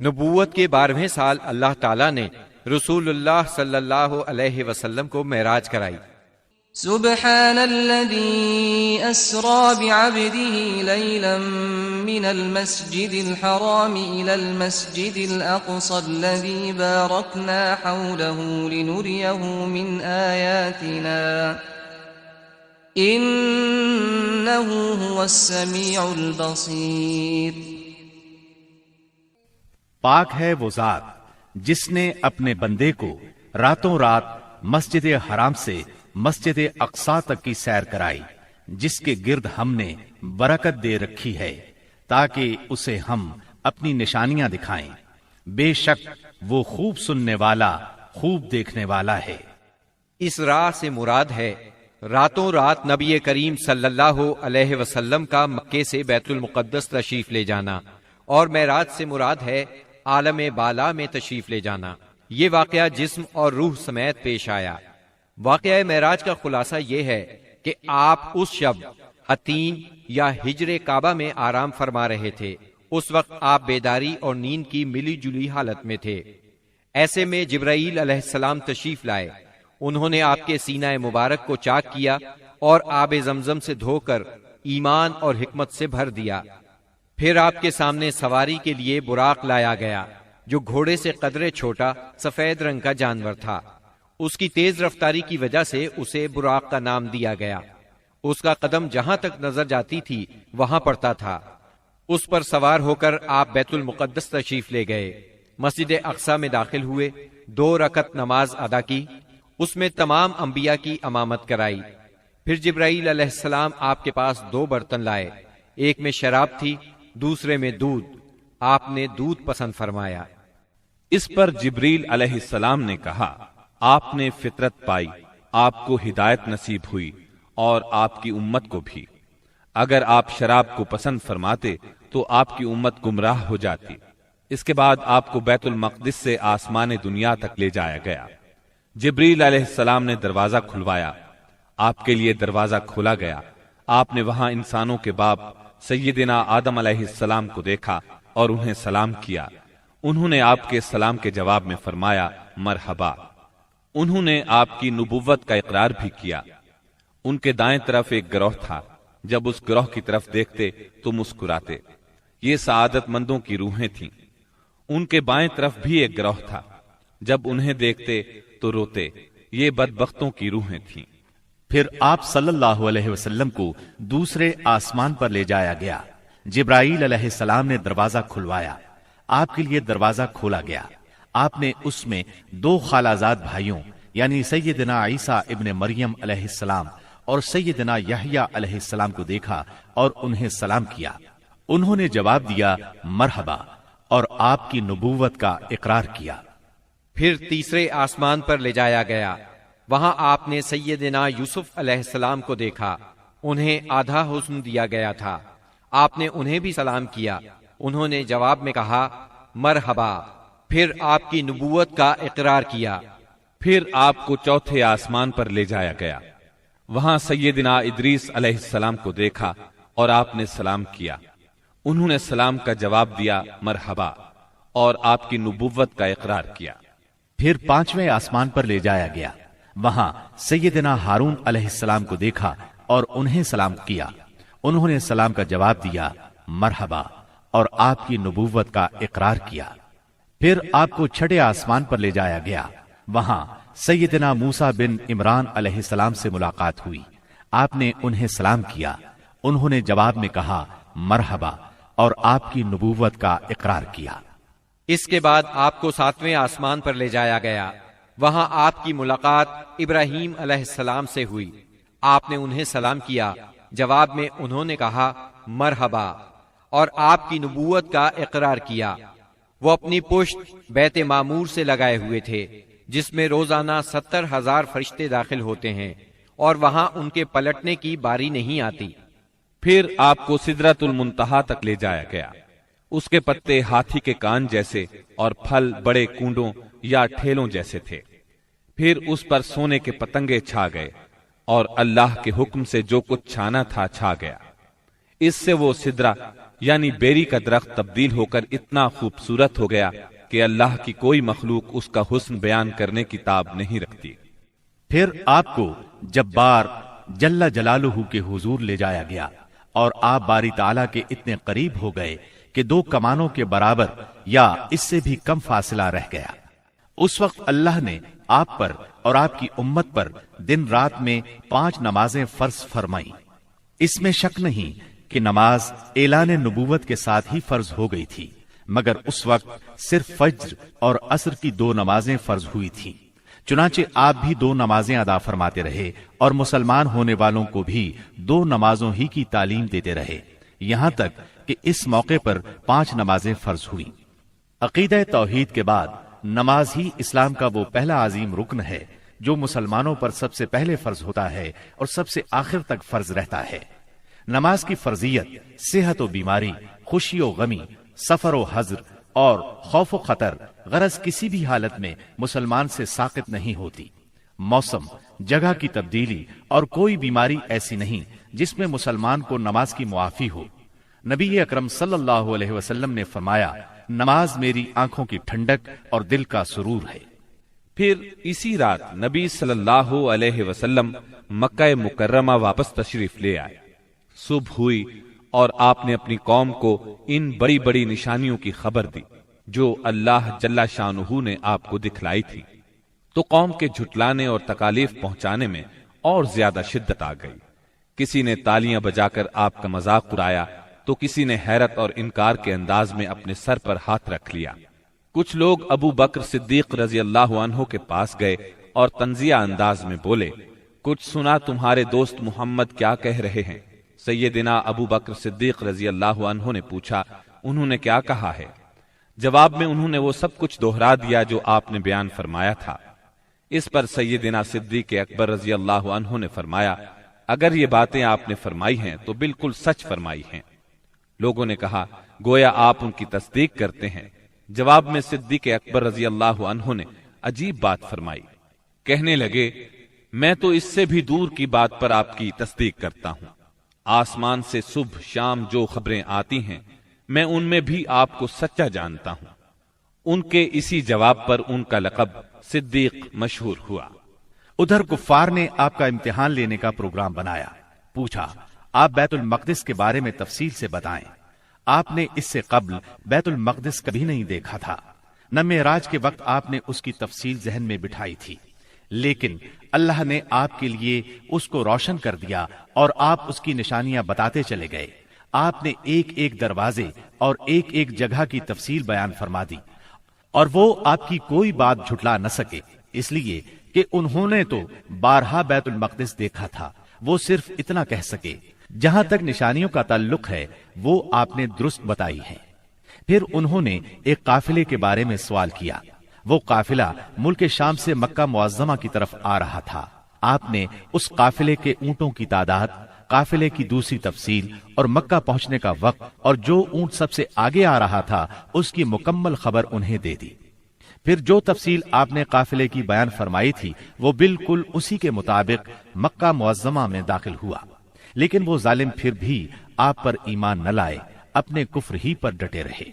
نبوت کے 12ویں سال اللہ تعالیٰ نے رسول اللہ صلی اللہ علیہ وسلم کو معراج کرائی۔ سبحان الذي أسرى بعبده ليلا من المسجد الحرام إلى المسجد الأقصى الذي باركنا حوله لنريه من آياتنا إنه هو السميع البصير۔ پاک ہے وہ ذات جس نے اپنے بندے کو راتوں رات مسجد حرام سے مسجد اقصی تک کی سیر کرائی، جس کے گرد ہم نے برکت دے رکھی ہے تاکہ اسے ہم اپنی نشانیاں دکھائیں۔ بے شک وہ خوب سننے والا، خوب دیکھنے والا ہے۔ اس راہ سے مراد ہے راتوں رات نبی کریم صلی اللہ علیہ وسلم کا مکے سے بیت المقدس تشریف لے جانا، اور معراج سے مراد ہے عالم بالا میں تشریف لے جانا۔ یہ واقعہ جسم اور روح سمیت پیش آیا۔ واقعہ معراج کا خلاصہ یہ ہے کہ آپ اس شب حتیم یا ہجر کعبہ میں آرام فرما رہے تھے۔ اس وقت آپ بیداری اور نیند کی ملی جلی حالت میں تھے۔ ایسے میں جبرائیل علیہ السلام تشریف لائے۔ انہوں نے آپ کے سینہ مبارک کو چاک کیا اور آب زمزم سے دھو کر ایمان اور حکمت سے بھر دیا۔ پھر آپ کے سامنے سواری کے لیے براق لایا گیا، جو گھوڑے سے قدرے چھوٹا سفید رنگ کا جانور تھا۔ اس کی تیز رفتاری کی وجہ سے اسے براق کا نام دیا گیا۔ اس کا قدم جہاں تک نظر جاتی تھی وہاں پڑتا تھا۔ اس پر سوار ہو کر آپ بیت المقدس تشریف لے گئے، مسجد اقصی میں داخل ہوئے، 2 رکعت نماز ادا کی، اس میں تمام انبیاء کی امامت کرائی۔ پھر جبرائیل علیہ السلام آپ کے پاس 2 برتن لائے، ایک میں شراب تھی، دوسرے میں دودھ۔ آپ نے دودھ پسند فرمایا۔ اس پر جبریل علیہ السلام نے کہا، آپ نے فطرت پائی، آپ کو ہدایت نصیب ہوئی اور آپ کی امت کو بھی۔ اگر آپ شراب کو پسند فرماتے تو آپ کی امت گمراہ ہو جاتی۔ اس کے بعد آپ کو بیت المقدس سے آسمان دنیا تک لے جایا گیا۔ جبریل علیہ السلام نے دروازہ کھلوایا، آپ کے لیے دروازہ کھولا گیا۔ آپ نے وہاں انسانوں کے باپ سیدنا آدم علیہ السلام کو دیکھا اور انہیں سلام کیا۔ انہوں نے آپ کے سلام کے جواب میں فرمایا مرحبا۔ انہوں نے آپ کی نبوت کا اقرار بھی کیا۔ ان کے دائیں طرف ایک گروہ تھا، جب اس گروہ کی طرف دیکھتے تو مسکراتے۔ یہ سعادت مندوں کی روحیں تھیں۔ ان کے بائیں طرف بھی ایک گروہ تھا، جب انہیں دیکھتے تو روتے۔ یہ بدبختوں کی روحیں تھیں۔ پھر آپ صلی اللہ علیہ وسلم کو دوسرے آسمان پر لے جایا گیا۔ جبرائیل علیہ السلام نے دروازہ کھلوایا، آپ کے لیے دروازہ کھولا گیا۔ آپ نے اس میں 2 خالازاد بھائیوں یعنی سیدنا عیسیٰ ابن مریم علیہ السلام اور سیدنا یحییٰ علیہ السلام کو دیکھا اور انہیں سلام کیا۔ انہوں نے جواب دیا مرحبا اور آپ کی نبوت کا اقرار کیا۔ پھر تیسرے آسمان پر لے جایا گیا۔ وہاں آپ نے سیدنا یوسف علیہ السلام کو دیکھا۔ انہیں آدھا حسن دیا گیا تھا۔ آپ نے انہیں بھی سلام کیا۔ انہوں نے جواب میں کہا مرحبا۔ پھر آپ کی نبوت کا اقرار کیا۔ پھر آپ کو چوتھے آسمان پر لے جایا گیا۔ وہاں سیدنا ادریس علیہ السلام کو دیکھا اور آپ نے سلام کیا۔ انہوں نے سلام کا جواب دیا مرحبا اور آپ کی نبوت کا اقرار کیا۔ پھر 5ویں آسمان پر لے جایا گیا۔ وہاں سیدنا ہارون علیہ السلام کو دیکھا اور انہیں سلام کیا۔ انہوں نے سلام کا جواب دیا مرحبا اور آپ کی نبوت کا اقرار کیا۔ پھر آپ کو 6 آسمان پر لے جایا گیا۔ وہاں سیدنا موسیٰ بن عمران علیہ السلام سے ملاقات ہوئی۔ آپ نے انہیں سلام کیا۔ انہوں نے جواب میں کہا مرحبا اور آپ کی نبوت کا اقرار کیا۔ اس کے بعد آپ کو 7ویں آسمان پر لے جایا گیا۔ وہاں آپ کی ملاقات ابراہیم علیہ السلام سے ہوئی۔ آپ نے انہیں سلام کیا۔ جواب میں انہوں نے کہا مرحبا اور آپ کی نبوت کا اقرار کیا۔ وہ اپنی پشت بیت معمور سے لگائے ہوئے تھے، جس میں روزانہ 70,000 فرشتے داخل ہوتے ہیں، اور وہاں ان کے پلٹنے کی باری نہیں آتی۔ پھر آپ کو سدرۃ المنتہا تک لے جایا گیا۔ اس کے پتے ہاتھی کے کان جیسے اور پھل بڑے کونڈوں یا ٹھیلوں جیسے تھے۔ پھر اس پر سونے کے پتنگے چھا گئے اور اللہ کے حکم سے جو کچھ چھانا تھا چھا گیا۔ اس سے وہ سدرہ یعنی بیری کا درخت تبدیل ہو کر اتنا خوبصورت ہو گیا کہ اللہ کی کوئی مخلوق اس کا حسن بیان کرنے کی تاب نہیں رکھتی۔ پھر آپ کو جبار جل جلالہ کے حضور لے جایا گیا اور آپ باری تعالیٰ کے اتنے قریب ہو گئے کہ 2 کمانوں کے برابر یا اس سے بھی کم فاصلہ رہ گیا۔ اس وقت اللہ نے آپ پر اور آپ کی امت پر دن رات میں 5 نمازیں فرض فرمائیں۔ اس میں شک نہیں کہ نماز اعلان نبوت کے ساتھ ہی فرض ہو گئی تھی، مگر اس وقت صرف فجر اور عصر کی 2 نمازیں فرض ہوئی تھیں۔ چنانچہ آپ بھی 2 نمازیں ادا فرماتے رہے اور مسلمان ہونے والوں کو بھی 2 نمازوں ہی کی تعلیم دیتے رہے، یہاں تک کہ اس موقع پر 5 نمازیں فرض ہوئیں۔ عقیدہ توحید کے بعد نماز ہی اسلام کا وہ پہلا عظیم رکن ہے جو مسلمانوں پر سب سے پہلے فرض ہوتا ہے اور سب سے آخر تک فرض رہتا ہے۔ نماز کی فرضیت صحت و بیماری، خوشی و غمی، سفر و حضر اور خوف و خطر غرض کسی بھی حالت میں مسلمان سے ساقط نہیں ہوتی۔ موسم، جگہ کی تبدیلی اور کوئی بیماری ایسی نہیں جس میں مسلمان کو نماز کی معافی ہو۔ نبی اکرم صلی اللہ علیہ وسلم نے فرمایا، نماز میری آنکھوں کی ٹھنڈک اور دل کا سرور ہے۔ پھر اسی رات نبی صلی اللہ علیہ وسلم مکہ مکرمہ واپس تشریف لے آئے۔ صبح ہوئی اور آپ نے اپنی قوم کو ان بڑی بڑی نشانیوں کی خبر دی جو اللہ جل شانہ نے آپ کو دکھلائی تھی، تو قوم کے جھٹلانے اور تکالیف پہنچانے میں اور زیادہ شدت آ گئی۔ کسی نے تالیاں بجا کر آپ کا مذاق اڑایا تو کسی نے حیرت اور انکار کے انداز میں اپنے سر پر ہاتھ رکھ لیا۔ کچھ لوگ ابو بکر صدیق رضی اللہ عنہ کے پاس گئے اور طنزیہ انداز میں بولے، کچھ سنا تمہارے دوست محمد کیا کہہ رہے ہیں؟ سیدنا ابو بکر صدیق رضی اللہ عنہ نے پوچھا، انہوں نے کیا کہا ہے؟ جواب میں انہوں نے وہ سب کچھ دہرا دیا جو آپ نے بیان فرمایا تھا۔ اس پر سیدنا صدیق اکبر رضی اللہ عنہ نے فرمایا، اگر یہ باتیں آپ نے فرمائی ہیں تو بالکل سچ فرمائی ہیں۔ لوگوں نے کہا، گویا آپ ان کی تصدیق کرتے ہیں۔ جواب میں صدیق اکبر رضی اللہ عنہ نے عجیب بات فرمائی، کہنے لگے، میں تو اس سے بھی دور کی بات پر آپ کی تصدیق کرتا ہوں۔ آسمان سے صبح شام جو خبریں آتی ہیں میں ان میں بھی آپ کو سچا جانتا ہوں۔ ان کے اسی جواب پر ان کا لقب صدیق مشہور ہوا۔ ادھر کفار نے آپ کا امتحان لینے کا پروگرام بنایا۔ پوچھا، آپ بیت المقدس کے بارے میں تفصیل سے بتائیں۔ آپ نے اس سے قبل بیت المقدس کبھی نہیں دیکھا تھا، نہ معراج کے وقت آپ نے اس کی تفصیل ذہن میں بٹھائی تھی، لیکن اللہ نے آپ کے لیے اس کو روشن کر دیا اور آپ اس کی نشانیاں بتاتے چلے گئے۔ آپ نے ایک ایک دروازے اور ایک ایک جگہ کی تفصیل بیان فرما دی، اور وہ آپ کی کوئی بات جھٹلا نہ سکے، اس لیے کہ انہوں نے تو بارہا بیت المقدس دیکھا تھا۔ وہ صرف اتنا کہہ سکے، جہاں تک نشانیوں کا تعلق ہے وہ آپ نے درست بتائی ہے۔ پھر انہوں نے ایک قافلے کے بارے میں سوال کیا۔ وہ قافلہ ملک شام سے مکہ معظمہ کی طرف آ رہا تھا۔ آپ نے اس قافلے کے اونٹوں کی تعداد، قافلے کی دوسری تفصیل اور مکہ پہنچنے کا وقت اور جو اونٹ سب سے آگے آ رہا تھا اس کی مکمل خبر انہیں دے دی۔ پھر جو تفصیل آپ نے قافلے کی بیان فرمائی تھی وہ بالکل اسی کے مطابق مکہ معظمہ میں داخل ہوا، لیکن وہ ظالم پھر بھی آپ پر ایمان نہ لائے، اپنے کفر ہی پر ڈٹے رہے۔